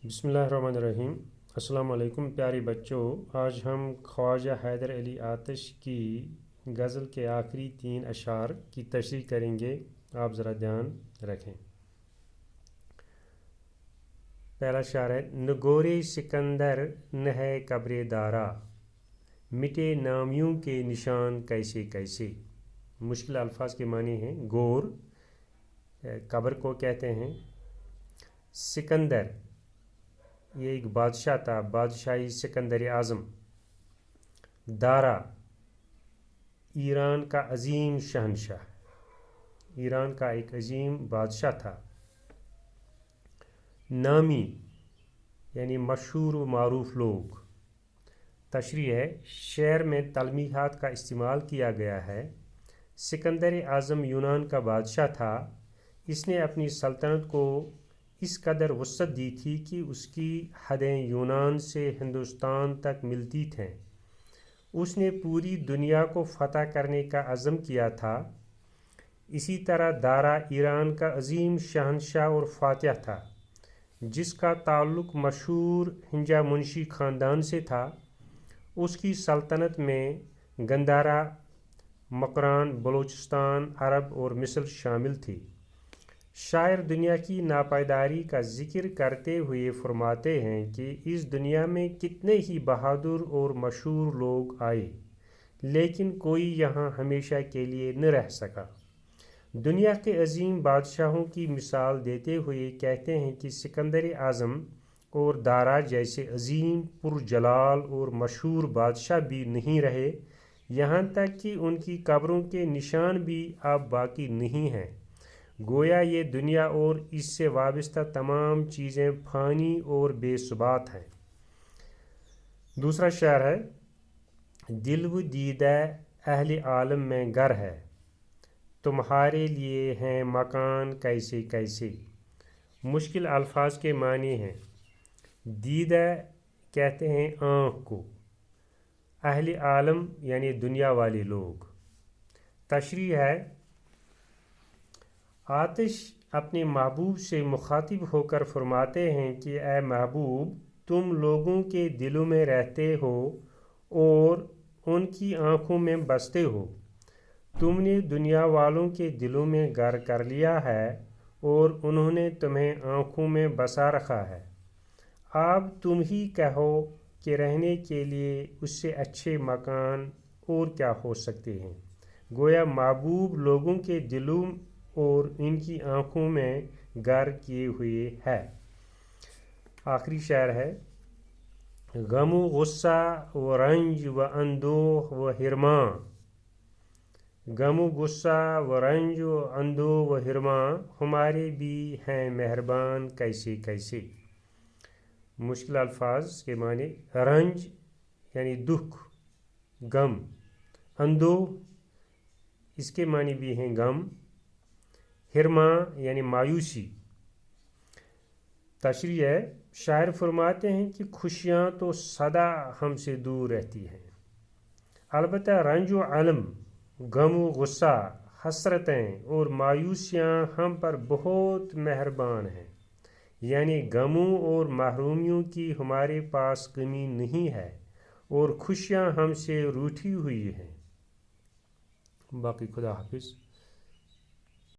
बिस्मिल्लाहिर्रहमानिर्रहीम। अस्सलाम वालेकुम प्यारे बच्चों, आज हम ख्वाजा हैदर अली आतिश की गज़ल के आखिरी 3 अशार की तशरीह करेंगे। आप ज़रा ध्यान रखें। पहला अशार है, नगोरे सिकंदर न है कब्र दारा, मिटे नामियों के निशान कैसे कैसे। मुश्किल अल्फाज के मानी हैं। गोर कब्र को कहते हैं। सिकंदर ये एक बादशाह था, बादशाही सिकंदर आज़म। दारा ईरान का अजीम शहनशाह, ईरान का एक अजीम बादशाह था। नामी यानी मशहूर व मारूफ लोग। तशरीह है, शेर में तलमीहात का इस्तेमाल किया गया है। सिकंदर आज़म यूनान का बादशाह था। इसने अपनी सल्तनत को इस कदर वुसअत दी थी कि उसकी हदें यूनान से हिंदुस्तान तक मिलती थीं। उसने पूरी दुनिया को फ़तह करने का अज़म किया था। इसी तरह दारा ईरान का अजीम शहनशाह और फ़ातिह था, जिसका ताल्लुक़ मशहूर हिंजा मुंशी ख़ानदान से था। उसकी सल्तनत में गंधारा, मकरान, बलूचिस्तान, अरब और मिस्र शामिल थी। शायर दुनिया की नापायदारी का जिक्र करते हुए फरमाते हैं कि इस दुनिया में कितने ही बहादुर और मशहूर लोग आए, लेकिन कोई यहाँ हमेशा के लिए न रह सका। दुनिया के अजीम बादशाहों की मिसाल देते हुए कहते हैं कि सिकंदर आज़म और दारा जैसे अजीम पुरजलाल और मशहूर बादशाह भी नहीं रहे, यहाँ तक कि उनकी कब्रों के निशान भी अब बाकी नहीं हैं। गोया ये दुनिया और इससे वाबस्ता तमाम चीज़ें फ़ानी और बेसुबात हैं। दूसरा शेर है, दिल व दीदा अहले आलम में घर है, तुम्हारे लिए हैं मकान कैसे कैसे। मुश्किल अल्फाज के मानी हैं। दीदा कहते हैं आँख को, अहले आलम यानी दुनिया वाले लोग। तशरीह है, आतिश अपने महबूब से मुखातिब होकर फरमाते हैं कि ए महबूब, तुम लोगों के दिलों में रहते हो और उनकी आँखों में बसते हो। तुमने दुनिया वालों के दिलों में घर कर लिया है और उन्होंने तुम्हें आँखों में बसा रखा है। अब तुम ही कहो कि रहने के लिए उससे अच्छे मकान और क्या हो सकते हैं। गोया महबूब लोगों के दिलों और इनकी आँखों में घर किए हुए है। आखिरी शेर है, गम गुस्सा व रंज व अंदोह व हिरमा, गम गुस्सा व रंज व अंदोह व हिरमा, हमारे भी हैं मेहरबान कैसे कैसे। मुश्किल अल्फाज के माने, रंज यानी दुख, गम, अंदोह इसके मानी भी हैं गम, हिरमा यानी मायूसी। तशरीह है, शायर फरमाते हैं कि खुशियाँ तो सदा हमसे दूर रहती हैं, अलबत्ता रंज व अलम, गम व गुस्सा, हसरतें और मायूसियाँ हम पर बहुत मेहरबान हैं। यानी गमों और महरूमियों की हमारे पास कमी नहीं है और खुशियाँ हमसे रूठी हुई हैं। बाकी खुदा हाफिज़।